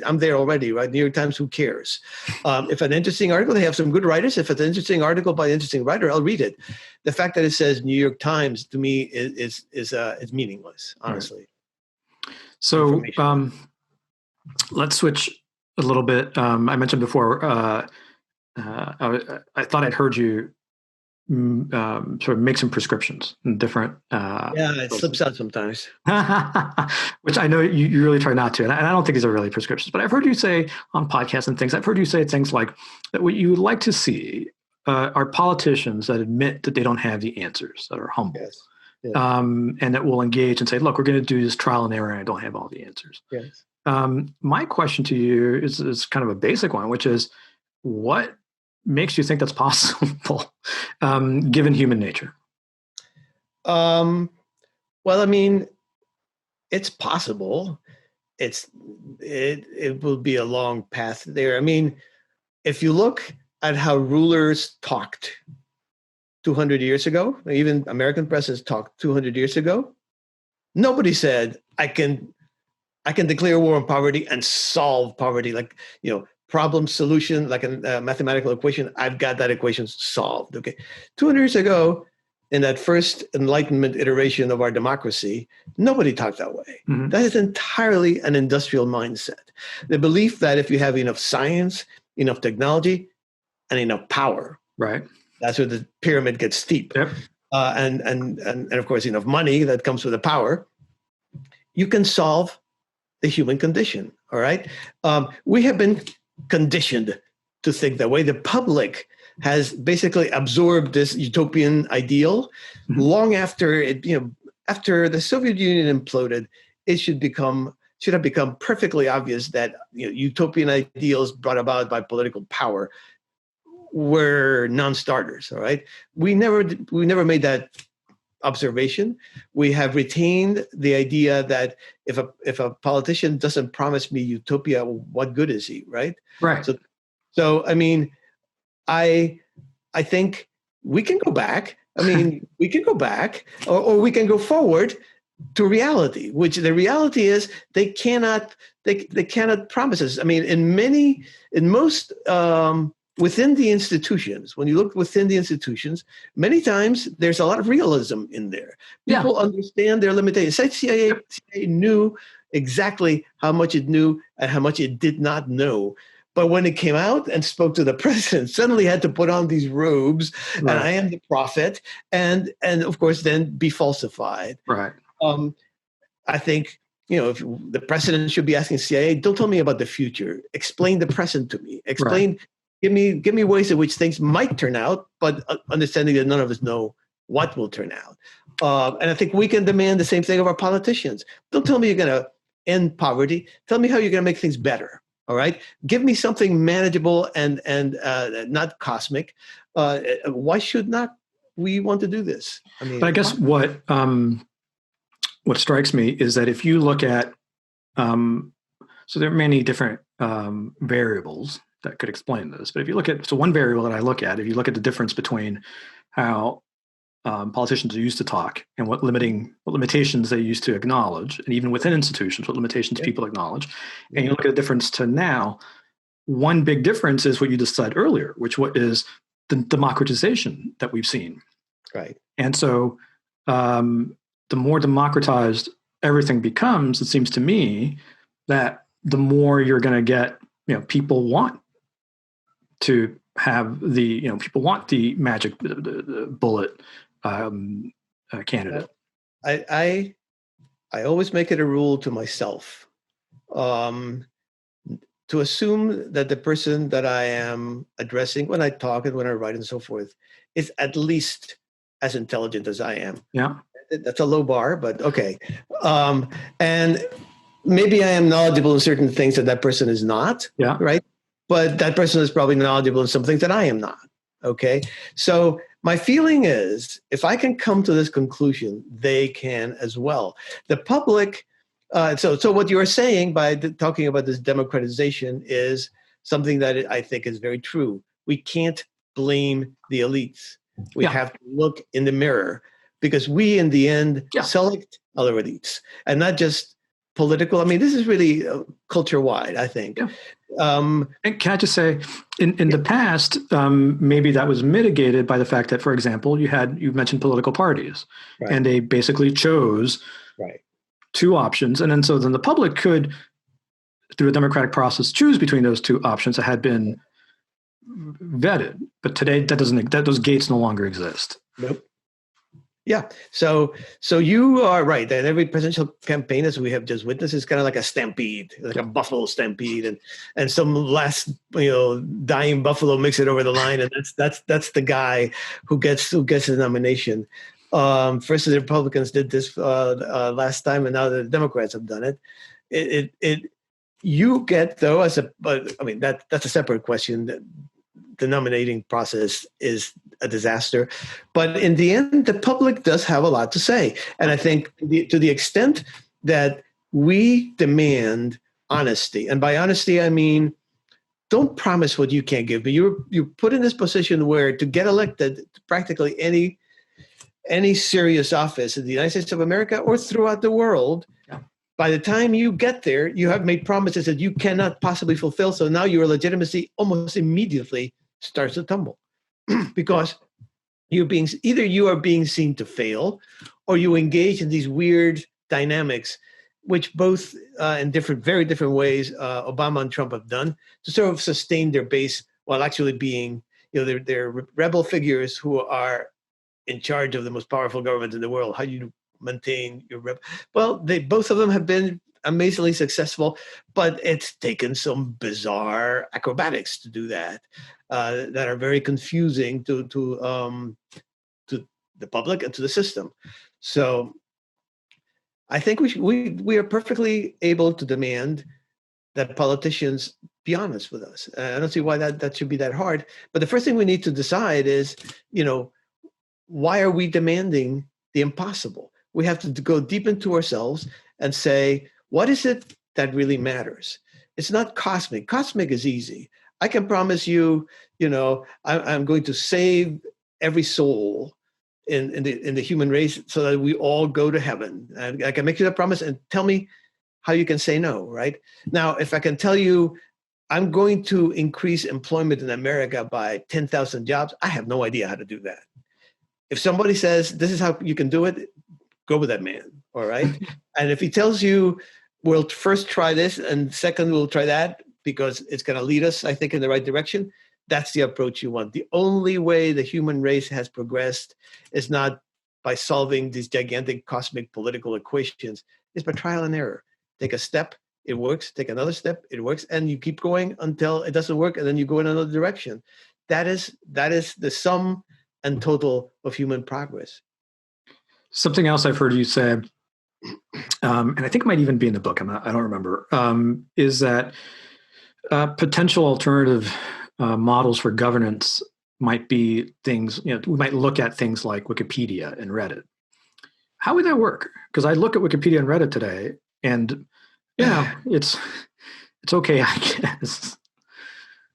I'm there already, right? New York Times, who cares? If an interesting article, they have some good writers. If it's an interesting article by an interesting writer, I'll read it. The fact that it says New York Times, to me, is meaningless, honestly. So let's switch a little bit. I mentioned before, I thought I'd heard you sort of make some prescriptions in different it slips out sometimes. Which I know you really try not to, and I don't think these are really prescriptions, but I've heard you say on podcasts and things, I've heard you say things like that what you would like to see are politicians that admit that they don't have the answers, that are humble. Yes. And that will engage and say, look, we're going to do this trial and error and I don't have all the answers. Yes. My question to you is kind of a basic one, which is, what makes you think that's possible, given human nature? Well, it's possible. It will be a long path there. If you look at how rulers talked 200 years ago, even American presidents talked 200 years ago, nobody said, I can declare war on poverty and solve poverty. Problem solution, like a mathematical equation, I've got that equation solved. Okay. 200 years ago, in that first Enlightenment iteration of our democracy, nobody talked that way. Mm-hmm. That is entirely an industrial mindset. The belief that if you have enough science, enough technology, and enough power, right, that's where the pyramid gets steep. Yep. And of course, enough money that comes with the power, you can solve the human condition. All right. We have been conditioned to think that way. The public has basically absorbed this utopian ideal. Mm-hmm. Long after after the Soviet Union imploded, it should have become perfectly obvious that utopian ideals brought about by political power were non-starters. All right, we never made that observation. We have retained the idea that if a politician doesn't promise me utopia, what good is he? Right. So I think we can go back. We can go back, or we can go forward to reality, which the reality is they cannot promise us. In most within the institutions, when you look within the institutions, many times there's a lot of realism in there. People understand their limitations. CIA knew exactly how much it knew and how much it did not know. But when it came out and spoke to the president, suddenly had to put on these robes, and I am the prophet, and of course then be falsified. Right. I think, if the president should be asking CIA, don't tell me about the future. Explain the present to me. Explain, give me ways in which things might turn out, but understanding that none of us know what will turn out. And I think we can demand the same thing of our politicians. Don't tell me you're going to end poverty. Tell me how you're going to make things better. All right. Give me something manageable and not cosmic. Why should not we want to do this? I mean, but I guess what strikes me is that if you look at, so there are many different variables that could explain this. But if you look at, so one variable that I look at, if you look at the difference between how politicians are used to talk and what limitations they used to acknowledge, and even within institutions, what limitations people acknowledge, and you look at the difference to now, one big difference is what you just said earlier, which is the democratization that we've seen. Right. And so the more democratized everything becomes, it seems to me that the more you're going to get, people want to have people want the magic the bullet candidate. I always make it a rule to myself to assume that the person that I am addressing when I talk and when I write and so forth is at least as intelligent as I am. Yeah. That's a low bar, but okay. And maybe I am knowledgeable in certain things that person is not. Yeah. Right. But that person is probably knowledgeable in some things that I am not. Okay. So my feeling is if I can come to this conclusion, they can as well. The public. So what you're saying by talking about this democratization is something that I think is very true. We can't blame the elites. We have to look in the mirror because we, in the end, select other elites and not just political. I mean, this is really culture-wide, I think. Yeah. And can I just say, in the past, maybe that was mitigated by the fact that, for example, you mentioned political parties, and they basically chose two options, and then the public could, through a democratic process, choose between those two options that had been vetted. But today, those gates no longer exist. Nope. Yeah. So you are right that every presidential campaign, as we have just witnessed, is kind of like a stampede, like a buffalo stampede, and some last dying buffalo makes it over the line, and that's the guy who gets the nomination. First the Republicans did this last time, and now the Democrats have done it. You get though that's a separate question. The nominating process is a disaster, but in the end, the public does have a lot to say. And I think to the extent that we demand honesty, and by honesty, I mean, don't promise what you can't give, but you're put in this position where to get elected to practically any serious office in the United States of America or throughout the world, by the time you get there, you have made promises that you cannot possibly fulfill. So now your legitimacy almost immediately starts to tumble because you are being seen to fail, or you engage in these weird dynamics, which both in very different ways Obama and Trump have done to sort of sustain their base while actually being, they're rebel figures who are in charge of the most powerful government in the world. How do you maintain your Well, both of them have been amazingly successful, but it's taken some bizarre acrobatics to do that are very confusing to the public and to the system. So I think we are perfectly able to demand that politicians be honest with us. I don't see why that should be that hard. But the first thing we need to decide is, why are we demanding the impossible? We have to go deep into ourselves and say, what is it that really matters? It's not cosmic. Cosmic is easy. I can promise you, I'm going to save every soul in the human race so that we all go to heaven. And I can make you that promise and tell me how you can say no, right? Now, if I can tell you I'm going to increase employment in America by 10,000 jobs. I have no idea how to do that. If somebody says, this is how you can do it, go with that man. All right. And if he tells you, we'll first try this and second, we'll try that because it's going to lead us, I think, in the right direction, that's the approach you want. The only way the human race has progressed is not by solving these gigantic cosmic political equations, it's by trial and error. Take a step, it works. Take another step, it works. And you keep going until it doesn't work, and then you go in another direction. That is the sum and total of human progress. Something else I've heard you say, and I think it might even be in the book, I don't remember, is that potential alternative models for governance might be things, we might look at things like Wikipedia and Reddit. How would that work? Because I look at Wikipedia and Reddit today, and it's okay, I guess.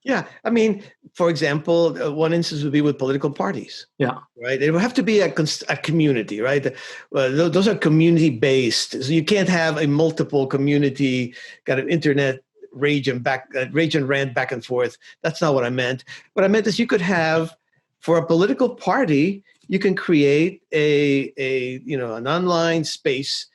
Yeah, I mean, for example, one instance would be with political parties. Yeah, right. It would have to be a community, right? Those are community based, so you can't have a multiple community kind of internet rage and rant back and forth. That's not what I meant. What I meant is you could have, for a political party, you can create an online space,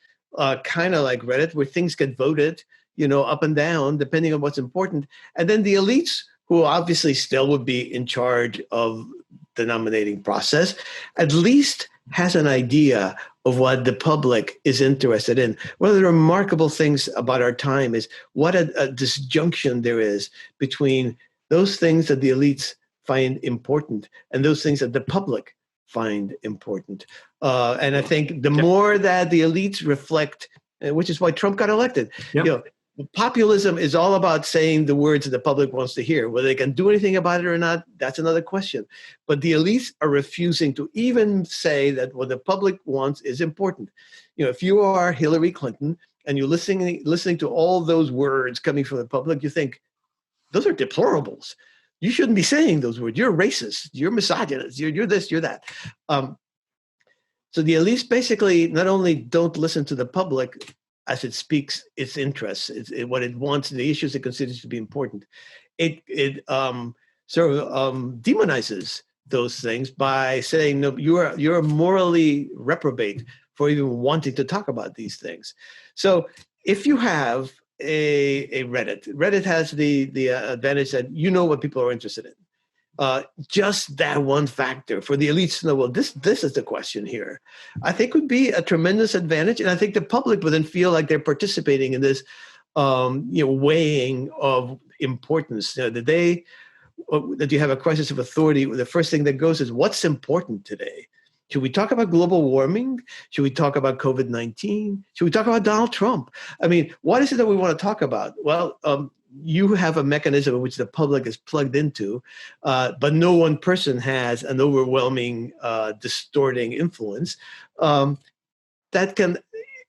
kind of like Reddit, where things get voted, up and down depending on what's important, and then the elites, who obviously still would be in charge of the nominating process, at least has an idea of what the public is interested in. One of the remarkable things about our time is what a disjunction there is between those things that the elites find important and those things that the public find important. And I think the more that the elites reflect, which is why Trump got elected, populism is all about saying the words that the public wants to hear. Whether they can do anything about it or not, that's another question. But the elites are refusing to even say that what the public wants is important. If you are Hillary Clinton and you're listening to all those words coming from the public, you think, those are deplorables. You shouldn't be saying those words. You're racist. You're misogynist. You're this, you're that. So the elites basically not only don't listen to the public as it speaks its interests, what it wants, the issues it considers to be important. It demonizes those things by saying, no, you're morally reprobate for even wanting to talk about these things. So if you have a Reddit has the advantage that what people are interested in. Just that one factor for the elites to know, well, this is the question here, I think would be a tremendous advantage. And I think the public would then feel like they're participating in this, weighing of importance. That you have a crisis of authority, the first thing that goes is, what's important today? Should we talk about global warming? Should we talk about COVID-19? Should we talk about Donald Trump? I mean, what is it that we want to talk about? Well, you have a mechanism in which the public is plugged into, but no one person has an overwhelming, distorting influence that can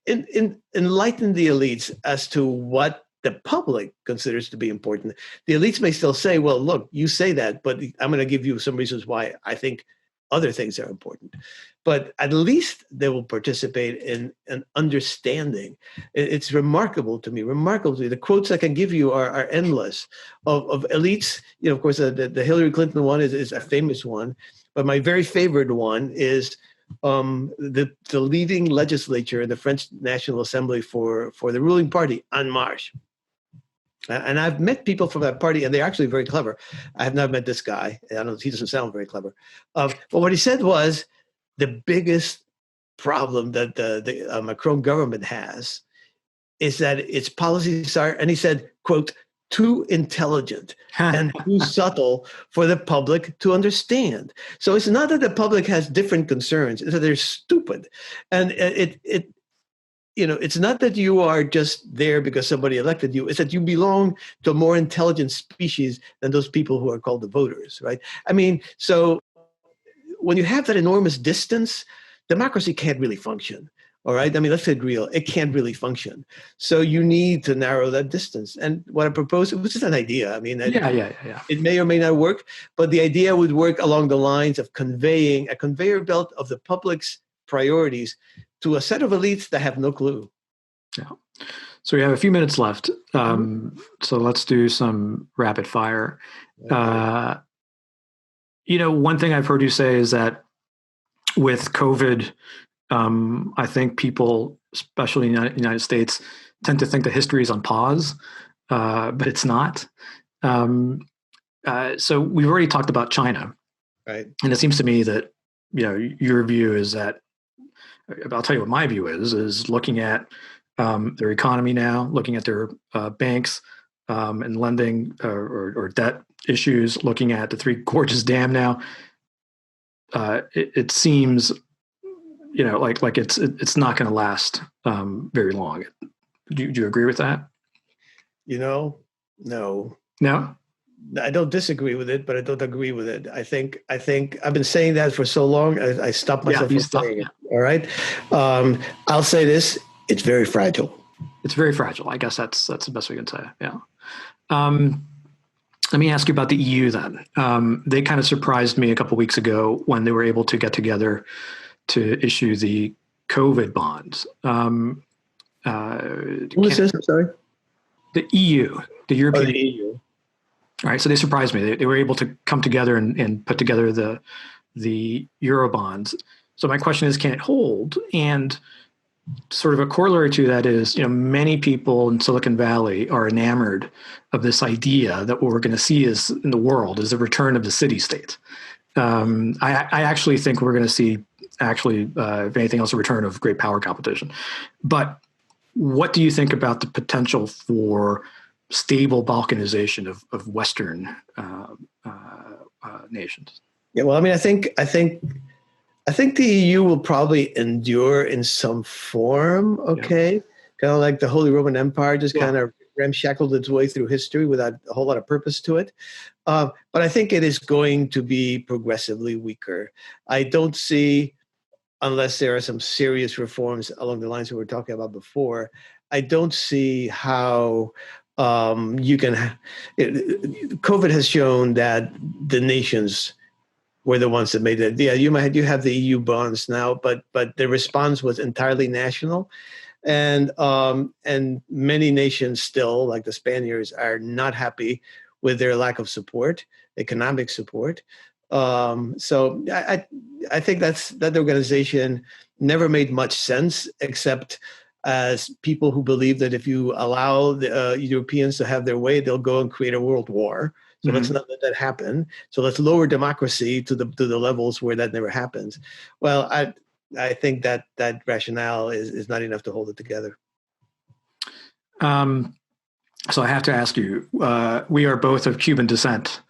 enlighten the elites as to what the public considers to be important. The elites may still say, well, look, you say that, but I'm going to give you some reasons why I think other things are important. But at least they will participate in an understanding. It's remarkable to me. The quotes I can give you are endless of elites. Of course, the Hillary Clinton one is a famous one. But my very favorite one is the leading legislature in the French National Assembly for the ruling party, En Marche. And I've met people from that party, and they're actually very clever. I have not met this guy. He doesn't sound very clever. But what he said was, the biggest problem that the Macron government has is that its policies are, and he said, quote, too intelligent and too subtle for the public to understand. So it's not that the public has different concerns, it's that they're stupid. And it's not that you are just there because somebody elected you. It's that you belong to a more intelligent species than those people who are called the voters, right? I mean, so when you have that enormous distance, democracy can't really function, all right? I mean, let's get real. It can't really function. So you need to narrow that distance. And what I propose, it was just an idea. I mean, it may or may not work, but the idea would work along the lines of conveying a conveyor belt of the public's priorities to a set of elites that have no clue. Yeah. So we have a few minutes left. So let's do some rapid fire. Okay. One thing I've heard you say is that with COVID, I think people, especially in the United States, tend to think that history is on pause, but it's not. So we've already talked about China, Right. and it seems to me that your view is that. I'll tell you what my view is looking at their economy now, looking at their banks and lending or debt issues, looking at the Three Gorges Dam now. It seems, like it's not going to last very long. Do you agree with that? No. No. I don't disagree with it, but I don't agree with it. I think I've been saying that for so long. I stopped myself from saying it. All right. I'll say this: it's very fragile. It's very fragile. I guess that's the best we can say. Yeah. Let me ask you about the EU then. They kind of surprised me a couple of weeks ago when they were able to get together to issue the COVID bonds. Who is this? I'm sorry. The EU, the European. The EU. All right, so they surprised me. They were able to come together and put together the Euro bonds. So my question is, can it hold? And sort of a corollary to that is, many people in Silicon Valley are enamored of this idea that what we're going to see is in the world is the return of the city state. I actually think we're going to see, if anything else, a return of great power competition. But what do you think about the potential for stable balkanization of Western nations? Yeah, well, I mean, I think the EU will probably endure in some form. Okay, yeah. Kind of like the Holy Roman Empire, just kind of ramshackled its way through history without a whole lot of purpose to it. But I think it is going to be progressively weaker. I don't see, unless there are some serious reforms along the lines we were talking about before, I don't see how you can. COVID has shown that the nations were the ones that made it. Yeah, you have the EU bonds now, but the response was entirely national, and many nations still, like the Spaniards, are not happy with their lack of support, economic support. So I think that organization never made much sense, except as people who believe that if you allow the Europeans to have their way, they'll go and create a world war. So let's not let that happen. So let's lower democracy to the levels where that never happens. Well, I think that rationale is not enough to hold it together. So I have to ask you, we are both of Cuban descent.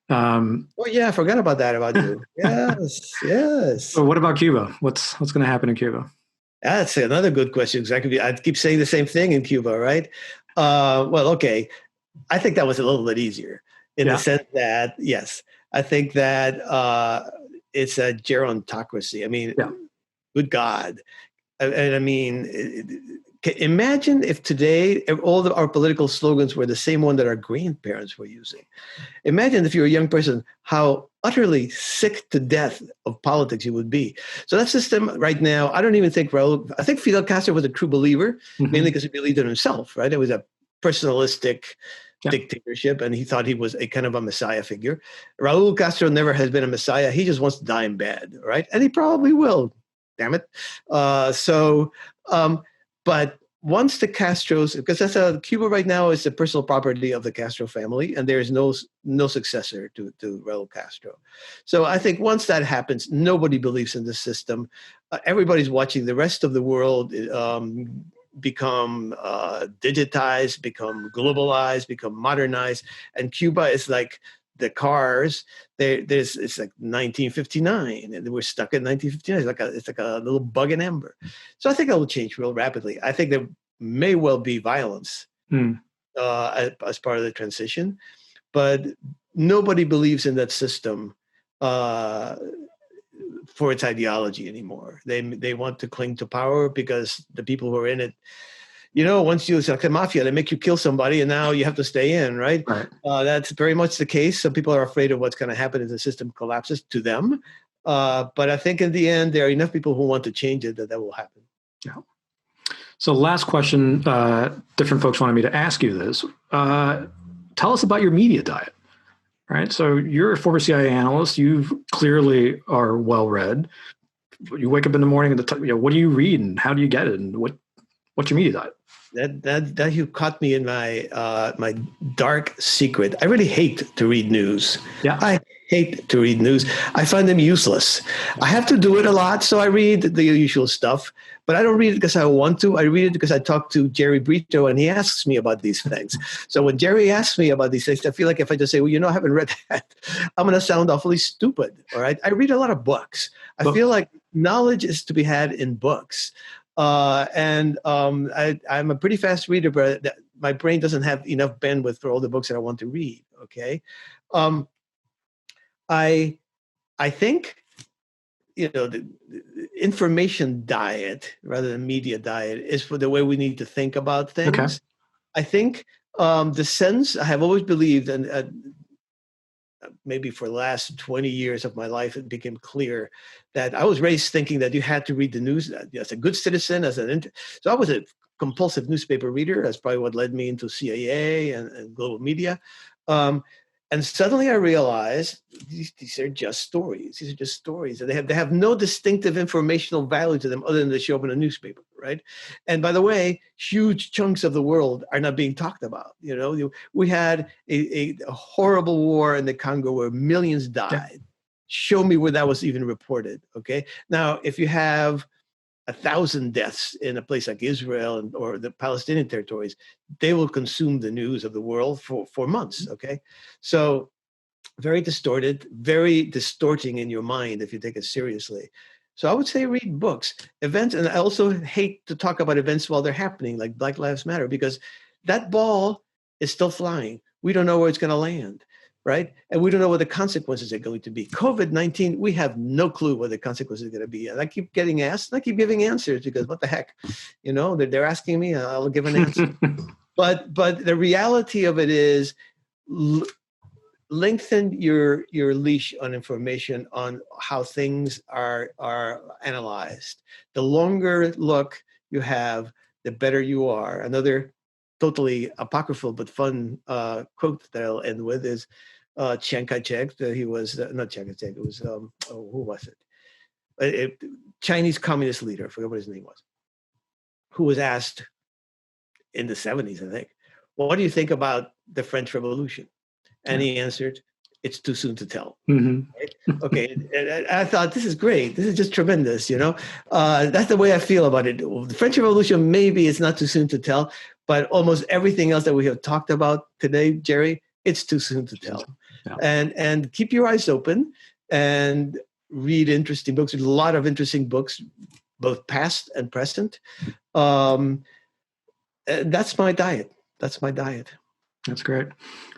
Oh yeah, I forgot about that about you. Yes. So what about Cuba? What's going to happen in Cuba? That's another good question. Exactly. I keep saying the same thing in Cuba, right? Well, okay. I think that was a little bit easier in the sense that, yes, I think that it's a gerontocracy. I mean, good God. And I mean, imagine if today all of our political slogans were the same one that our grandparents were using. Imagine if you're a young person, how utterly sick to death of politics you would be. So that system right now, I don't even think I think Fidel Castro was a true believer, mainly because he believed in himself, right? It was a personalistic dictatorship, and he thought he was a kind of a messiah figure. Raul Castro never has been a messiah. He just wants to die in bed, right? And he probably will, damn it. But once the Castros, because Cuba right now is the personal property of the Castro family, and there is no successor to Raul Castro. So I think once that happens, nobody believes in the system. Everybody's watching the rest of the world become digitized, become globalized, become modernized, and Cuba is like the cars. It's like 1959, and we're stuck in 1959. It's like a little bug in amber. So I think it will change real rapidly. I think there may well be violence as part of the transition, but nobody believes in that system for its ideology anymore. They want to cling to power because the people who are in it, once it's like the mafia, they make you kill somebody and now you have to stay in, right? That's very much the case. Some people are afraid of what's going to happen if the system collapses to them. But I think in the end, there are enough people who want to change it that will happen. Yeah. So last question, different folks wanted me to ask you this. Tell us about your media diet, right? So you're a former CIA analyst. You clearly are well-read. You wake up in the morning and what do you read and how do you get it? And what's your media diet? That you caught me in my my dark secret. I really hate to read news. Yeah. I hate to read news. I find them useless. I have to do it a lot, so I read the usual stuff. But I don't read it because I want to. I read it because I talk to Jerry Brito, and he asks me about these things. So when Jerry asks me about these things, I feel like if I just say, well, I haven't read that, I'm going to sound awfully stupid. All right. I read a lot of books. I feel like knowledge is to be had in books. I'm a pretty fast reader, but my brain doesn't have enough bandwidth for all the books that I want to read. Okay. I think, the information diet rather than media diet is for the way we need to think about things. Okay. I think the sense I have always believed, and maybe for the last 20 years of my life, it became clear that I was raised thinking that you had to read the news as a good citizen, so I was a compulsive newspaper reader. That's probably what led me into CIA and global media. And suddenly I realized these are just stories. These are just stories. And they have no distinctive informational value to them other than they show up in a newspaper, right? And by the way, huge chunks of the world are not being talked about. We had a horrible war in the Congo where millions died. Yeah. Show me where that was even reported, okay? Now, if you have 1,000 deaths in a place like Israel or the Palestinian territories, they will consume the news of the world for months, okay? So very distorted, very distorting in your mind if you take it seriously. So I would say read books, events, and I also hate to talk about events while they're happening, like Black Lives Matter, because that ball is still flying. We don't know where it's going to land. Right? And we don't know what the consequences are going to be. COVID-19, we have no clue what the consequences are going to be. And I keep getting asked, and I keep giving answers because what the heck, they're asking me, and I'll give an answer. But the reality of it is lengthen your leash on information on how things are analyzed. The longer look you have, the better you are. Another totally apocryphal but fun quote that I'll end with is Chiang Kai-shek. He was not Chiang Kai-shek. It was who was it? A Chinese communist leader. I forget what his name was. Who was asked in the 70s, I think, what do you think about the French Revolution? And he answered, "It's too soon to tell." Mm-hmm. Right? Okay, and I thought this is great. This is just tremendous. That's the way I feel about it. The French Revolution, maybe it's not too soon to tell, but almost everything else that we have talked about today, Jerry, it's too soon to tell. Yeah. And keep your eyes open and read interesting books. There's a lot of interesting books, both past and present. That's my diet. That's my diet. That's great.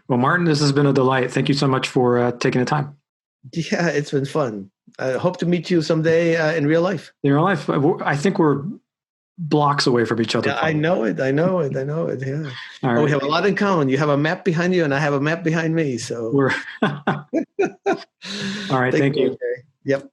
Well, Martin, this has been a delight. Thank you so much for taking the time. Yeah, it's been fun. I hope to meet you someday in real life. In real life, I think we're blocks away from each other. Yeah, I know it. Yeah. All right. We have a lot in common. You have a map behind you, and I have a map behind me. So All right. Thank you. Yep.